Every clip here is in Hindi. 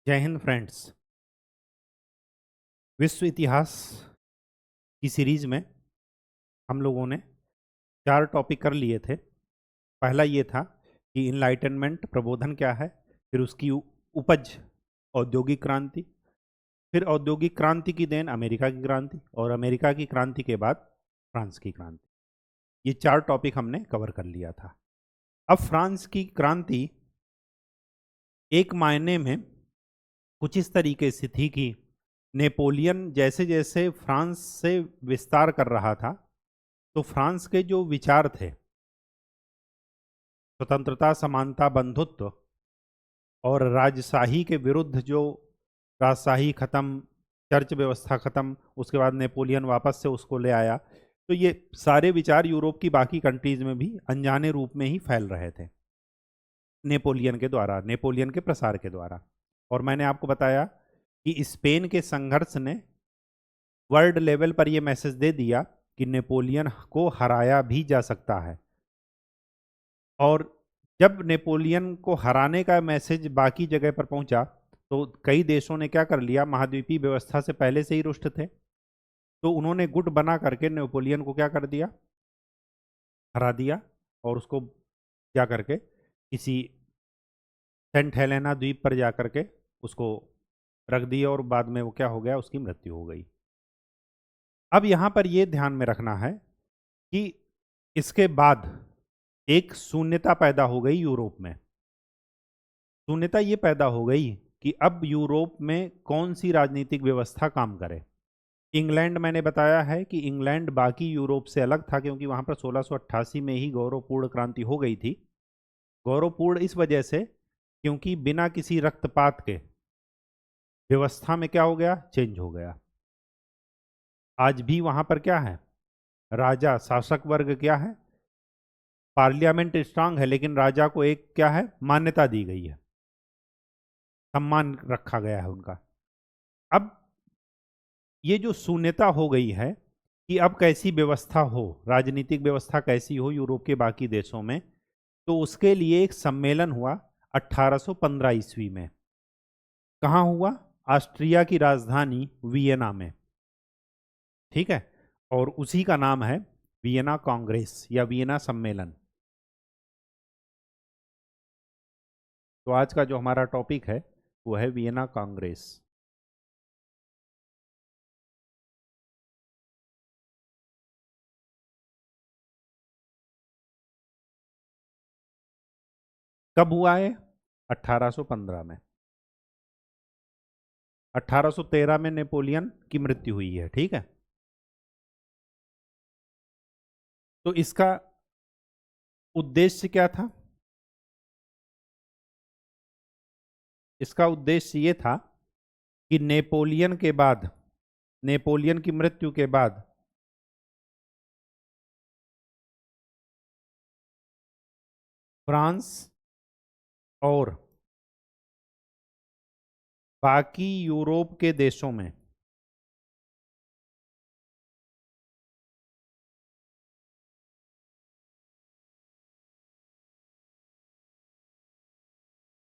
जय हिंद फ्रेंड्स। विश्व इतिहास की सीरीज में हम लोगों ने 4 टॉपिक कर लिए थे। पहला ये था कि इनलाइटनमेंट प्रबोधन क्या है, फिर उसकी उपज औद्योगिक क्रांति, फिर औद्योगिक क्रांति की देन अमेरिका की क्रांति, और अमेरिका की क्रांति के बाद फ्रांस की क्रांति। ये 4 टॉपिक हमने कवर कर लिया था। अब फ्रांस की क्रांति एक मायने में कुछ इस तरीके से थी कि नेपोलियन जैसे जैसे फ्रांस से विस्तार कर रहा था, तो फ्रांस के जो विचार थे, स्वतंत्रता, समानता, बंधुत्व और राजशाही के विरुद्ध, जो राजशाही खत्म, चर्च व्यवस्था खत्म, उसके बाद नेपोलियन वापस से उसको ले आया, तो ये सारे विचार यूरोप की बाकी कंट्रीज में भी अनजाने रूप में ही फैल रहे थे नेपोलियन के द्वारा, नेपोलियन के प्रसार के द्वारा। और मैंने आपको बताया कि स्पेन के संघर्ष ने वर्ल्ड लेवल पर यह मैसेज दे दिया कि नेपोलियन को हराया भी जा सकता है। और जब नेपोलियन को हराने का मैसेज बाकी जगह पर पहुंचा, तो कई देशों ने क्या कर लिया, महाद्वीपीय व्यवस्था से पहले से ही रुष्ट थे, तो उन्होंने गुट बना करके नेपोलियन को क्या कर दिया, हरा दिया, और उसको क्या करके किसी सेंट हेलेना द्वीप पर जा करके उसको रख दिया, और बाद में वो क्या हो गया, उसकी मृत्यु हो गई। अब यहां पर यह ध्यान में रखना है कि इसके बाद एक शून्यता पैदा हो गई यूरोप में। शून्यता ये पैदा हो गई कि अब यूरोप में कौन सी राजनीतिक व्यवस्था काम करे। इंग्लैंड, मैंने बताया है कि इंग्लैंड बाकी यूरोप से अलग था, क्योंकि वहां पर 1688 में ही गौरवपूर्ण क्रांति हो गई थी। गौरवपूर्ण इस वजह से क्योंकि बिना किसी रक्तपात के व्यवस्था में क्या हो गया, चेंज हो गया। आज भी वहां पर क्या है, राजा, शासक वर्ग क्या है, पार्लियामेंट स्ट्रांग है, लेकिन राजा को एक क्या है, मान्यता दी गई है, सम्मान रखा गया है उनका। अब ये जो शून्यता हो गई है कि अब कैसी व्यवस्था हो, राजनीतिक व्यवस्था कैसी हो यूरोप के बाकी देशों में, तो उसके लिए एक सम्मेलन हुआ 1815 ईस्वी में। कहाँ हुआ, ऑस्ट्रिया की राजधानी वियना में, ठीक है। और उसी का नाम है वियना कांग्रेस या वियना सम्मेलन। तो आज का जो हमारा टॉपिक है वो है वियना कांग्रेस। कब हुआ है, 1815 में। 1813 में नेपोलियन की मृत्यु हुई है, ठीक है। तो इसका उद्देश्य क्या था, इसका उद्देश्य ये था कि नेपोलियन के बाद, नेपोलियन की मृत्यु के बाद फ्रांस और बाकी यूरोप के देशों में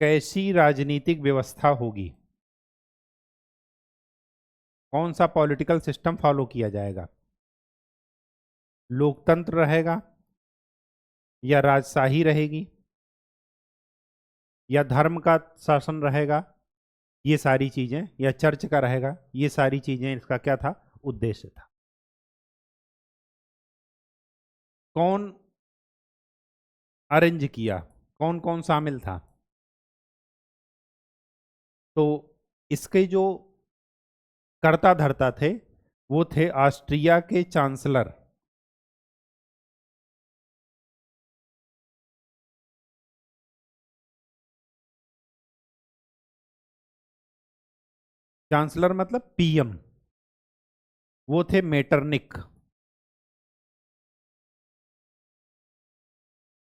कैसी राजनीतिक व्यवस्था होगी, कौन सा पॉलिटिकल सिस्टम फॉलो किया जाएगा, लोकतंत्र रहेगा या राजशाही रहेगी या धर्म का शासन रहेगा, ये सारी चीजें, या चर्च का रहेगा, ये सारी चीजें, इसका क्या था, उद्देश्य था। कौन अरेंज किया, कौन कौन शामिल था, तो इसके जो कर्ता धर्ता थे वो थे ऑस्ट्रिया के चांसलर, चांसलर मतलब पीएम, वो थे मेटरनिक।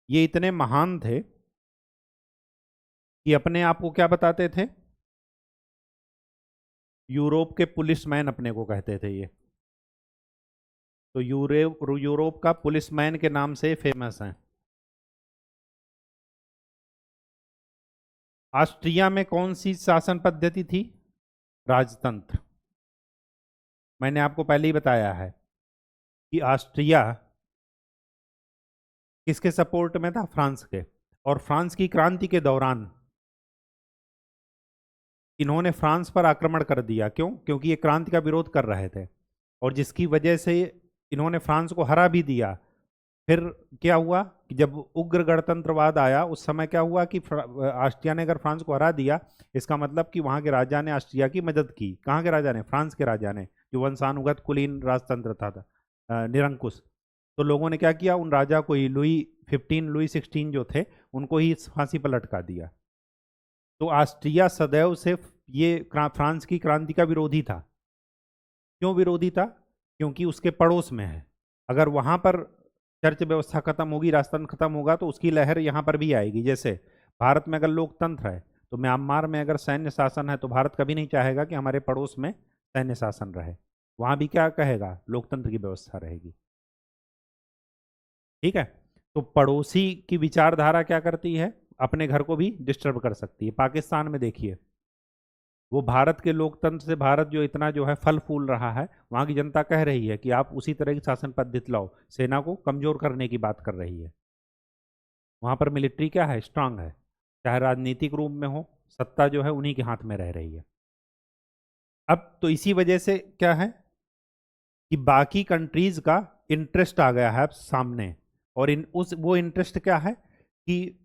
ये इतने महान थे कि अपने आप को क्या बताते थे, यूरोप के पुलिसमैन अपने को कहते थे ये। तो यूरोप का पुलिसमैन के नाम से फेमस है। ऑस्ट्रिया में कौन सी शासन पद्धति थी? राजतंत्र। मैंने आपको पहले ही बताया है कि ऑस्ट्रिया किसके सपोर्ट में था? फ्रांस के। और फ्रांस की क्रांति के दौरान इन्होंने फ्रांस पर आक्रमण कर दिया। क्यों? क्योंकि ये क्रांति का विरोध कर रहे थे, और जिसकी वजह से इन्होंने फ्रांस को हरा भी दिया। फिर क्या हुआ कि जब उग्र गणतंत्रवाद आया उस समय क्या हुआ कि ऑस्ट्रिया ने अगर फ्रांस को हरा दिया, इसका मतलब कि वहां के राजा ने ऑस्ट्रिया की मदद की। कहाँ के राजा ने? फ्रांस के राजा ने, जो वंशानुगत कुलीन राजतंत्र था, निरंकुश। तो लोगों ने क्या किया, उन राजा को ही लुई 16 जो थे उनको ही फांसी पर लटका दिया। तो ऑस्ट्रिया सदैव से ये फ्रांस की क्रांति का विरोधी था। क्यों विरोधी था? क्योंकि उसके पड़ोस में है। अगर वहां पर चर्च व्यवस्था खत्म होगी, राजतंत्र खत्म होगा, तो उसकी लहर यहाँ पर भी आएगी। जैसे भारत में अगर लोकतंत्र है तो म्यांमार में अगर सैन्य शासन है, तो भारत कभी नहीं चाहेगा कि हमारे पड़ोस में सैन्य शासन रहे। वहां भी क्या कहेगा? लोकतंत्र की व्यवस्था रहेगी। ठीक है। तो पड़ोसी की विचारधारा क्या करती है? अपने घर को भी डिस्टर्ब कर सकती है। पाकिस्तान में देखिए, वो भारत के लोकतंत्र से भारत जो इतना जो है फल फूल रहा है, वहां की जनता कह रही है कि आप उसी तरह की शासन पद्धति लाओ। सेना को कमजोर करने की बात कर रही है। वहां पर मिलिट्री क्या है? स्ट्रांग है। चाहे राजनीतिक रूप में हो, सत्ता जो है उन्हीं के हाथ में रह रही है। अब तो इसी वजह से क्या है कि बाकी कंट्रीज का इंटरेस्ट आ गया है सामने। और वो इंटरेस्ट क्या है कि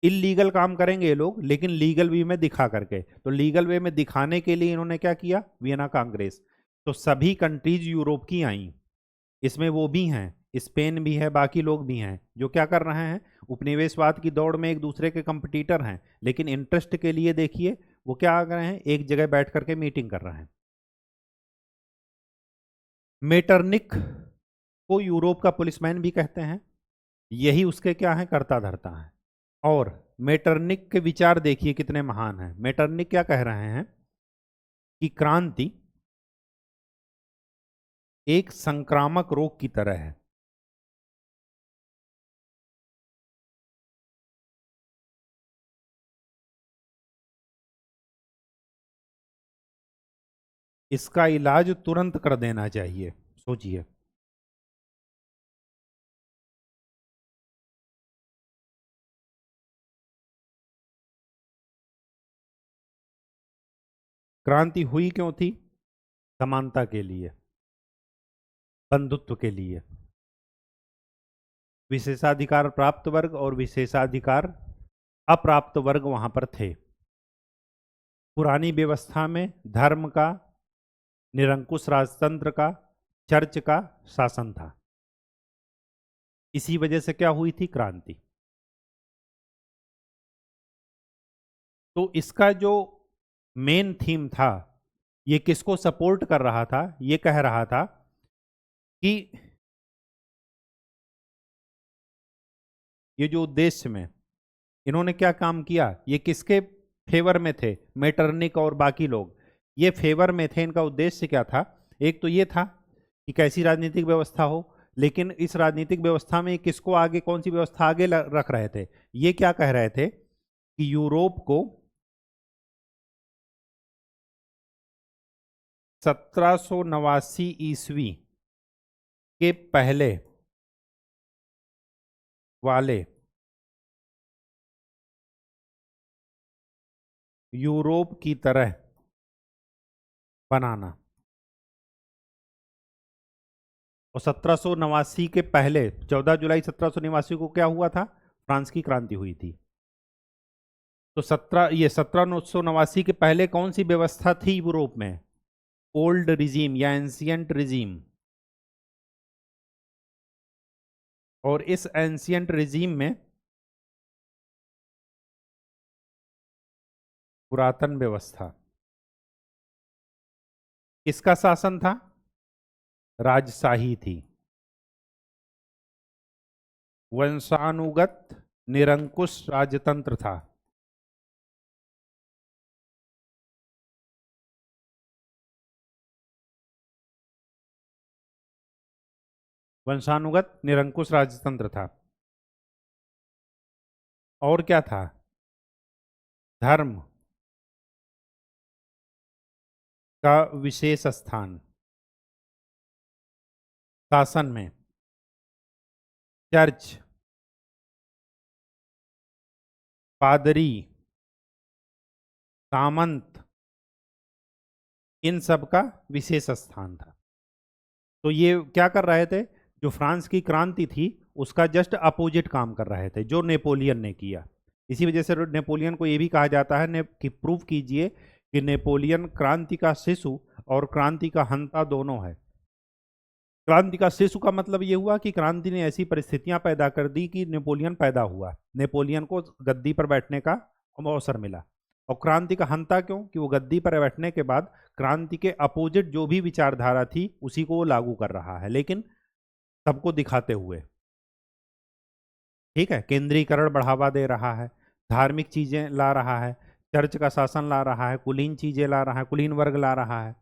इलीगल काम करेंगे ये लोग, लेकिन लीगल वे में दिखा करके। तो लीगल वे में दिखाने के लिए इन्होंने क्या किया? वियना कांग्रेस। तो सभी कंट्रीज यूरोप की आई, इसमें वो भी हैं, स्पेन भी है, बाकी लोग भी हैं, जो क्या कर रहे हैं? उपनिवेशवाद की दौड़ में एक दूसरे के कंपटीटर हैं, लेकिन इंटरेस्ट के लिए देखिए वो क्या आ गए हैं, एक जगह बैठ करके मीटिंग कर रहे हैं। मेटरनिक को यूरोप का पुलिसमैन भी कहते हैं। यही उसके क्या है? कर्ता धर्ता है। और मेटरनिक के विचार देखिए कितने महान हैं। मेटरनिक क्या कह रहे हैं कि क्रांति एक संक्रामक रोग की तरह है। इसका इलाज तुरंत कर देना चाहिए। सोचिए, क्रांति हुई क्यों थी? समानता के लिए, बंधुत्व के लिए। विशेषाधिकार प्राप्त वर्ग और विशेषाधिकार अप्राप्त वर्ग वहां पर थे। पुरानी व्यवस्था में धर्म का, निरंकुश राजतंत्र का, चर्च का शासन था। इसी वजह से क्या हुई थी? क्रांति। तो इसका जो मेन थीम था, ये किसको सपोर्ट कर रहा था? ये कह रहा था कि ये जो उद्देश्य में इन्होंने क्या काम किया, ये किसके फेवर में थे? मेटरनिक और बाकी लोग ये फेवर में थे। इनका उद्देश्य क्या था? एक तो ये था कि कैसी राजनीतिक व्यवस्था हो, लेकिन इस राजनीतिक व्यवस्था में किसको आगे, कौन सी व्यवस्था आगे रख रहे थे? ये क्या कह रहे थे कि यूरोप को 1789 ईस्वी के पहले वाले यूरोप की तरह बनाना। और 1789 के पहले 14 जुलाई 1789 को क्या हुआ था? फ्रांस की क्रांति हुई थी। तो 1789 के पहले कौन सी व्यवस्था थी यूरोप में? ओल्ड रिजीम या एंशियंट रिजीम। और इस एंशियंट रिजीम में पुरातन व्यवस्था किसका शासन था? राजशाही थी। वंशानुगत निरंकुश राजतंत्र था। वंशानुगत निरंकुश राजतंत्र था। और क्या था? धर्म का विशेष स्थान, शासन में चर्च, पादरी, सामंत, इन सब का विशेष स्थान था। तो ये क्या कर रहे थे, जो फ्रांस की क्रांति थी उसका जस्ट अपोजिट काम कर रहे थे जो नेपोलियन ने किया। इसी वजह से नेपोलियन को ये भी कहा जाता है कि प्रूव कीजिए कि नेपोलियन क्रांति का शिशु और क्रांति का हंता दोनों है। क्रांति का शिशु का मतलब ये हुआ कि क्रांति ने ऐसी परिस्थितियां पैदा कर दी कि नेपोलियन पैदा हुआ, नेपोलियन को गद्दी पर बैठने का अवसर मिला। और क्रांति का हंता क्यों, कि वो गद्दी पर बैठने के बाद क्रांति के अपोजिट जो भी विचारधारा थी उसी को वो लागू कर रहा है, लेकिन सबको दिखाते हुए। ठीक है, केंद्रीकरण बढ़ावा दे रहा है, धार्मिक चीजें ला रहा है, चर्च का शासन ला रहा है, कुलीन चीजें ला रहा है, कुलीन वर्ग ला रहा है।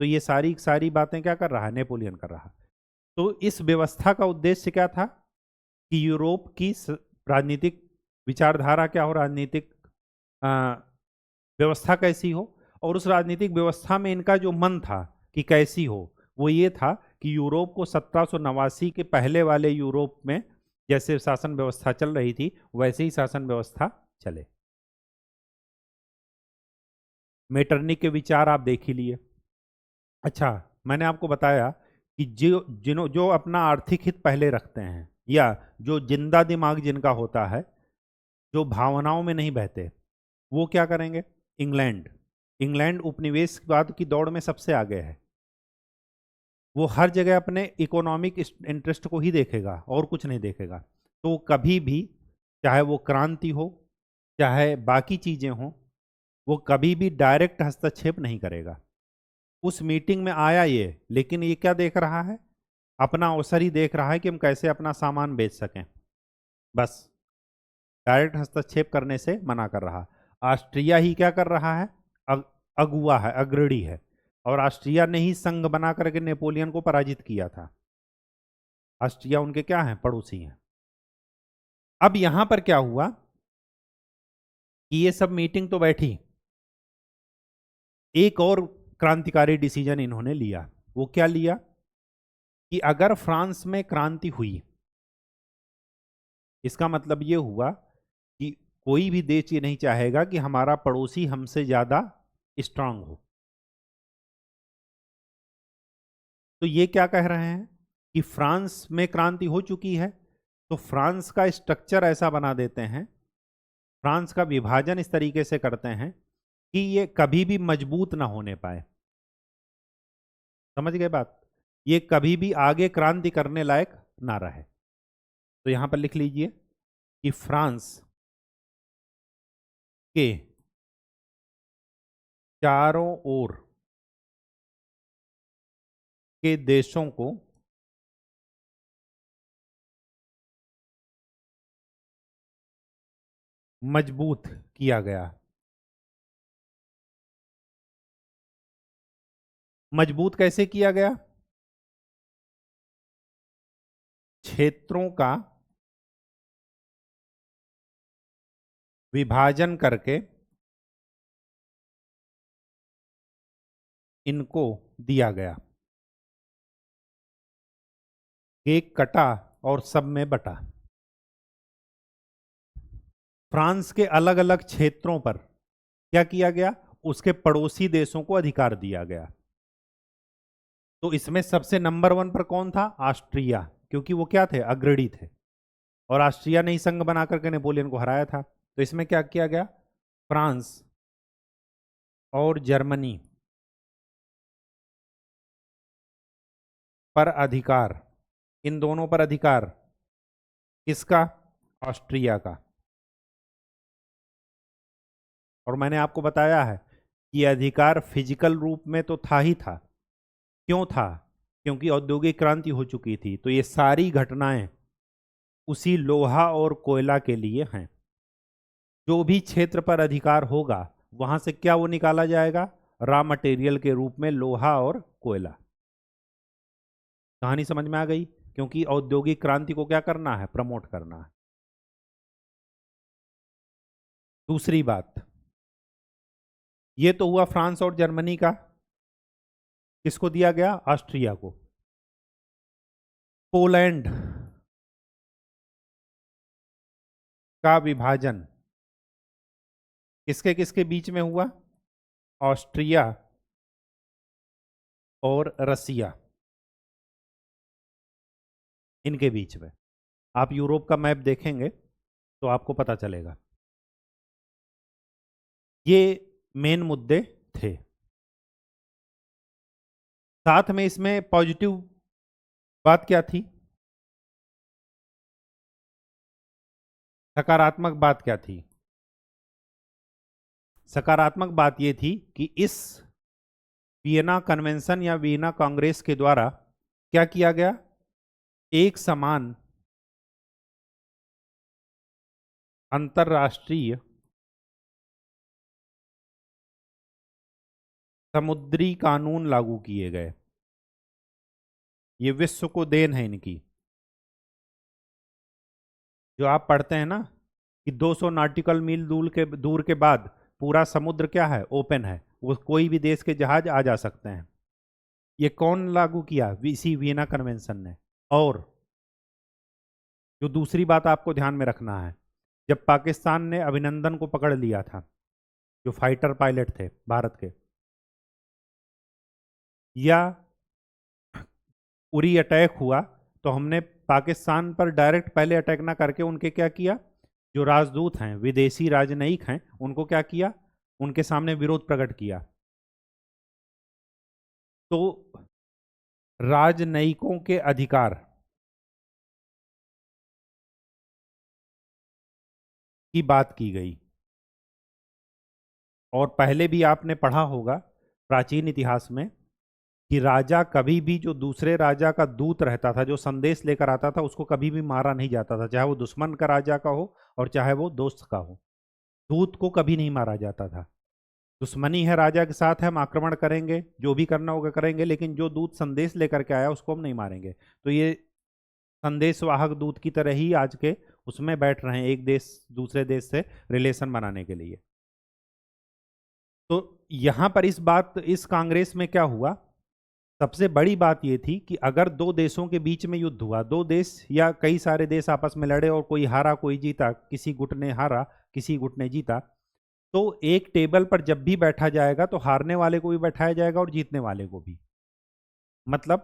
तो ये सारी सारी बातें क्या कर रहा है, नेपोलियन कर रहा है। तो इस व्यवस्था का उद्देश्य क्या था कि यूरोप की राजनीतिक विचारधारा क्या हो, राजनीतिक व्यवस्था कैसी हो, और उस राजनीतिक व्यवस्था में इनका जो मन था कि कैसी हो, वो ये था कि यूरोप को 1789 के पहले वाले यूरोप में जैसे शासन व्यवस्था चल रही थी वैसे ही शासन व्यवस्था चले। मेटरनिक के विचार आप देख ही लिए। अच्छा, मैंने आपको बताया कि जो अपना आर्थिक हित पहले रखते हैं, या जो जिंदा दिमाग जिनका होता है, जो भावनाओं में नहीं बहते, वो क्या करेंगे। इंग्लैंड उपनिवेशवाद की दौड़ में सबसे आगे है। वो हर जगह अपने इकोनॉमिक इंटरेस्ट को ही देखेगा और कुछ नहीं देखेगा। तो कभी भी, चाहे वो क्रांति हो चाहे बाकी चीजें हों, वो कभी भी डायरेक्ट हस्तक्षेप नहीं करेगा। उस मीटिंग में आया ये, लेकिन ये क्या देख रहा है, अपना अवसर ही देख रहा है कि हम कैसे अपना सामान बेच सकें, बस। डायरेक्ट हस्तक्षेप करने से मना कर रहा। ऑस्ट्रिया ही क्या कर रहा है, अगुआ है, अग्रणी है, और ऑस्ट्रिया ने ही संघ बना करके नेपोलियन को पराजित किया था। ऑस्ट्रिया उनके क्या हैं, पड़ोसी हैं। अब यहां पर क्या हुआ कि ये सब मीटिंग तो बैठी, एक और क्रांतिकारी डिसीजन इन्होंने लिया। वो क्या लिया कि अगर फ्रांस में क्रांति हुई, इसका मतलब ये हुआ कि कोई भी देश ये नहीं चाहेगा कि हमारा पड़ोसी हमसे ज्यादा स्ट्रांग हो। तो ये क्या कह रहे हैं कि फ्रांस में क्रांति हो चुकी है, तो फ्रांस का स्ट्रक्चर ऐसा बना देते हैं, फ्रांस का विभाजन इस तरीके से करते हैं कि ये कभी भी मजबूत ना होने पाए। समझ गए बात, ये कभी भी आगे क्रांति करने लायक ना रहे। तो यहां पर लिख लीजिए कि फ्रांस के चारों ओर के देशों को मजबूत किया गया। मजबूत कैसे किया गया, क्षेत्रों का विभाजन करके इनको दिया गया, केक कटा और सब में बटा। फ्रांस के अलग अलग क्षेत्रों पर क्या किया गया, उसके पड़ोसी देशों को अधिकार दिया गया। तो इसमें सबसे नंबर 1 पर कौन था, ऑस्ट्रिया, क्योंकि वो क्या थे, अग्रणी थे, और ऑस्ट्रिया ने ही संघ बना करके नेपोलियन को हराया था। तो इसमें क्या किया गया, फ्रांस और जर्मनी पर अधिकार, इन दोनों पर अधिकार किसका, ऑस्ट्रिया का। और मैंने आपको बताया है कि अधिकार फिजिकल रूप में तो था ही था। क्यों था, क्योंकि औद्योगिक क्रांति हो चुकी थी। तो ये सारी घटनाएं उसी लोहा और कोयला के लिए हैं। जो भी क्षेत्र पर अधिकार होगा वहां से क्या वो निकाला जाएगा, रॉ मटेरियल के रूप में लोहा और कोयला। कहानी समझ में आ गई, क्योंकि औद्योगिक क्रांति को क्या करना है, प्रमोट करना है। दूसरी बात, ये तो हुआ फ्रांस और जर्मनी का। किसको दिया गया? ऑस्ट्रिया को। पोलैंड का विभाजन किसके किसके बीच में हुआ? ऑस्ट्रिया और रसिया, इनके बीच में। आप यूरोप का मैप देखेंगे तो आपको पता चलेगा। ये मेन मुद्दे थे। साथ में इसमें पॉजिटिव बात क्या थी? सकारात्मक बात क्या थी? सकारात्मक बात यह थी कि इस वियना कन्वेंशन या वियना कांग्रेस के द्वारा क्या किया गया? एक समान अंतरराष्ट्रीय समुद्री कानून लागू किए गए। ये विश्व को देन है इनकी। जो आप पढ़ते हैं ना कि 200 नॉटिकल मील दूर के बाद पूरा समुद्र क्या है? ओपन है, वो कोई भी देश के जहाज आ जा सकते हैं। ये कौन लागू किया? इसी वियना कन्वेंशन ने। और जो दूसरी बात आपको ध्यान में रखना है, जब पाकिस्तान ने अभिनंदन को पकड़ लिया था, जो फाइटर पायलट थे भारत के, या उरी अटैक हुआ, तो हमने पाकिस्तान पर डायरेक्ट पहले अटैक ना करके उनके क्या किया? जो राजदूत हैं, विदेशी राजनयिक हैं, उनको क्या किया? उनके सामने विरोध प्रकट किया। तो राजनयिकों के अधिकार की बात की गई। और पहले भी आपने पढ़ा होगा प्राचीन इतिहास में कि राजा कभी भी जो दूसरे राजा का दूत रहता था, जो संदेश लेकर आता था, उसको कभी भी मारा नहीं जाता था, चाहे वो दुश्मन का राजा का हो और चाहे वो दोस्त का हो। दूत को कभी नहीं मारा जाता था। दुश्मनी है राजा के साथ है, हम आक्रमण करेंगे, जो भी करना होगा करेंगे, लेकिन जो दूत संदेश लेकर के आया उसको हम नहीं मारेंगे। तो ये संदेशवाहक दूत की तरह ही आज के उसमें बैठ रहे हैं, एक देश दूसरे देश से रिलेशन बनाने के लिए। तो यहां पर इस कांग्रेस में क्या हुआ? सबसे बड़ी बात यह थी कि अगर दो देशों के बीच में युद्ध हुआ, दो देश या कई सारे देश आपस में लड़े और कोई हारा कोई जीता, किसी गुट ने हारा किसी गुट ने जीता, तो एक टेबल पर जब भी बैठा जाएगा तो हारने वाले को भी बैठाया जाएगा और जीतने वाले को भी। मतलब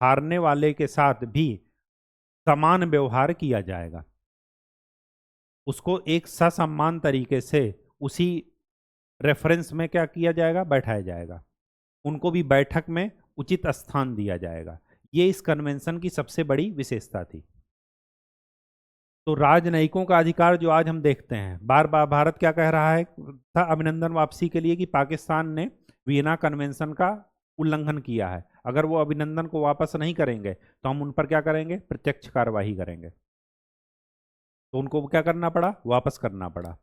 हारने वाले के साथ भी समान व्यवहार किया जाएगा, उसको एक ससम्मान तरीके से उसी रेफरेंस में क्या किया जाएगा? बैठाया जाएगा। उनको भी बैठक में उचित स्थान दिया जाएगा। ये इस कन्वेंशन की सबसे बड़ी विशेषता थी। तो राजनयिकों का अधिकार जो आज हम देखते हैं, बार बार भारत क्या कह रहा है था अभिनंदन वापसी के लिए कि पाकिस्तान ने वियना कन्वेंशन का उल्लंघन किया है, अगर वो अभिनंदन को वापस नहीं करेंगे तो हम उन पर क्या करेंगे? प्रत्यक्ष कार्यवाही करेंगे। तो उनको क्या करना पड़ा? वापस करना पड़ा।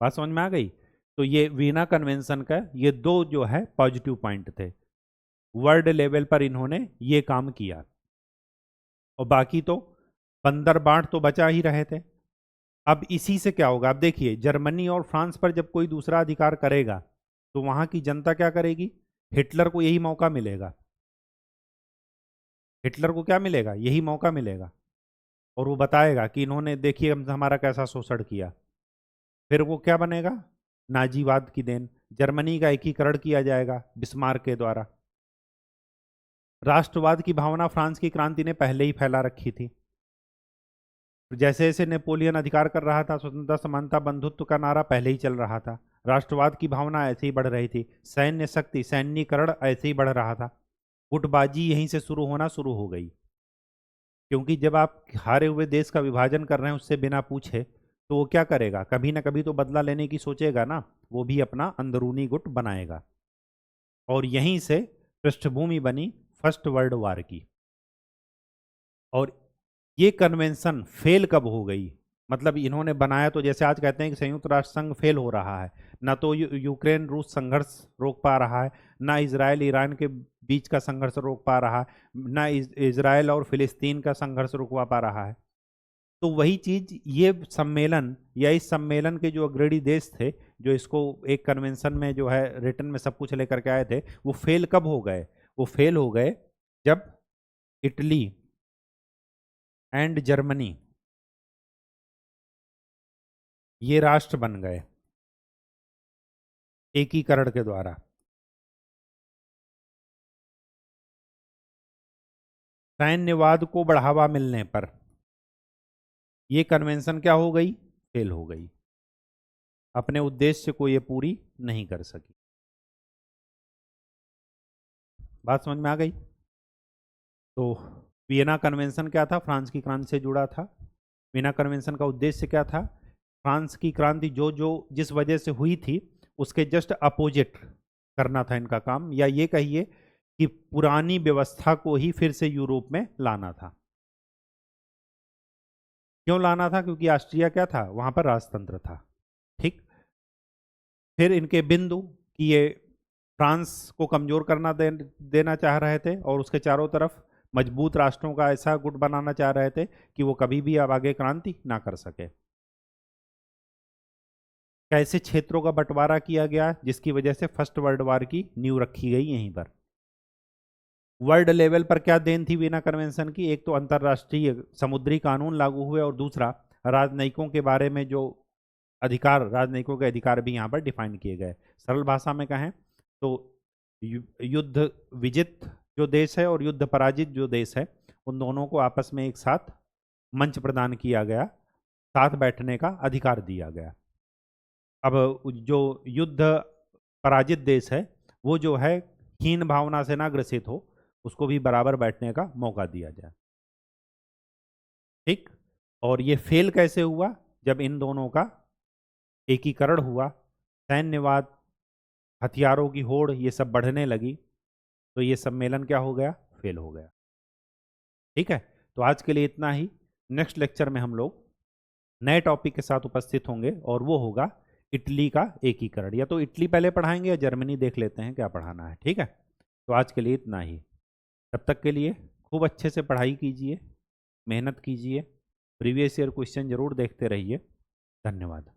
बात समझ में आ गई? तो ये वियना कन्वेंशन का ये दो जो है पॉजिटिव पॉइंट थे। वर्ल्ड लेवल पर इन्होंने ये काम किया। और बाकी तो बंदर बांट तो बचा ही रहे थे। अब इसी से क्या होगा? अब देखिए, जर्मनी और फ्रांस पर जब कोई दूसरा अधिकार करेगा तो वहां की जनता क्या करेगी? हिटलर को यही मौका मिलेगा। हिटलर को क्या मिलेगा? यही मौका मिलेगा। और वो बताएगा कि इन्होंने देखिए हमारा कैसा शोषण किया। फिर वो क्या बनेगा? नाजीवाद की देन। जर्मनी का एकीकरण किया जाएगा बिस्मार्क के द्वारा। राष्ट्रवाद की भावना फ्रांस की क्रांति ने पहले ही फैला रखी थी। जैसे जैसे नेपोलियन अधिकार कर रहा था, स्वतंत्रता समानता बंधुत्व का नारा पहले ही चल रहा था। राष्ट्रवाद की भावना ऐसे ही बढ़ रही थी। सैन्य शक्ति, सैन्यीकरण ऐसे ही बढ़ रहा था। गुटबाजी यहीं से शुरू हो गई। क्योंकि जब आप हारे हुए देश का विभाजन कर रहे हैं उससे बिना पूछे, तो वो क्या करेगा? कभी ना कभी तो बदला लेने की सोचेगा ना, वो भी अपना अंदरूनी गुट बनाएगा। और यहीं से पृष्ठभूमि बनी फर्स्ट वर्ल्ड वार की। और ये कन्वेंशन फेल कब हो गई? मतलब इन्होंने बनाया तो जैसे आज कहते हैं कि संयुक्त राष्ट्र संघ फेल हो रहा है, ना तो यूक्रेन रूस संघर्ष रोक पा रहा है, ना इजराइल ईरान के बीच का संघर्ष रोक पा रहा है, ना इजराइल और फिलिस्तीन का संघर्ष रुकवा पा रहा है। तो वही चीज ये सम्मेलन या इस सम्मेलन के जो अग्रणी देश थे, जो इसको एक कन्वेंशन में जो है रिटर्न में सब कुछ लेकर के आए थे, वो फेल कब हो गए? वो फेल हो गए जब इटली एंड जर्मनी ये राष्ट्र बन गए एकीकरण के द्वारा। सैन्यवाद को बढ़ावा मिलने पर ये कन्वेंशन क्या हो गई? फेल हो गई, अपने उद्देश्य को ये पूरी नहीं कर सकी। बात समझ में आ गई? तो वियना कन्वेंशन क्या था? फ्रांस की क्रांति से जुड़ा था। वियना कन्वेंशन का उद्देश्य क्या था? फ्रांस की क्रांति जो जो जिस वजह से हुई थी उसके जस्ट अपोजिट करना था इनका काम, या ये कहिए कि पुरानी व्यवस्था को ही फिर से यूरोप में लाना था। क्यों लाना था? क्योंकि ऑस्ट्रिया क्या था? वहां पर राजतंत्र था। ठीक। फिर इनके बिंदु कि ये फ्रांस को कमजोर करना देना चाह रहे थे और उसके चारों तरफ मजबूत राष्ट्रों का ऐसा गुट बनाना चाह रहे थे कि वो कभी भी अब आगे क्रांति ना कर सके। कैसे क्षेत्रों का बंटवारा किया गया जिसकी वजह से फर्स्ट वर्ल्ड वॉर की नींव रखी गई यहीं पर। वर्ल्ड लेवल पर क्या देन थी वीना कन्वेंशन की? एक तो अंतरराष्ट्रीय समुद्री कानून लागू हुए और दूसरा राजनयिकों के बारे में जो अधिकार, राजनयिकों के अधिकार भी यहाँ पर डिफाइन किए गए। सरल भाषा में कहें तो युद्ध विजित जो देश है और युद्ध पराजित जो देश है, उन दोनों को आपस में एक साथ मंच प्रदान किया गया, साथ बैठने का अधिकार दिया गया। अब जो युद्ध पराजित देश है वो जो है हीन भावना से ना ग्रसित हो, उसको भी बराबर बैठने का मौका दिया जाए। ठीक। और ये फेल कैसे हुआ? जब इन दोनों का एकीकरण हुआ, सैन्यवाद, हथियारों की होड़ ये सब बढ़ने लगी, तो ये सम्मेलन क्या हो गया? फेल हो गया। ठीक है, तो आज के लिए इतना ही। नेक्स्ट लेक्चर में हम लोग नए टॉपिक के साथ उपस्थित होंगे और वो होगा इटली का एकीकरण। या तो इटली पहले पढ़ाएंगे या जर्मनी, देख लेते हैं क्या पढ़ाना है। ठीक है, तो आज के लिए इतना ही। तब तक के लिए खूब अच्छे से पढ़ाई कीजिए, मेहनत कीजिए, प्रीवियस ईयर क्वेश्चन जरूर देखते रहिए। धन्यवाद।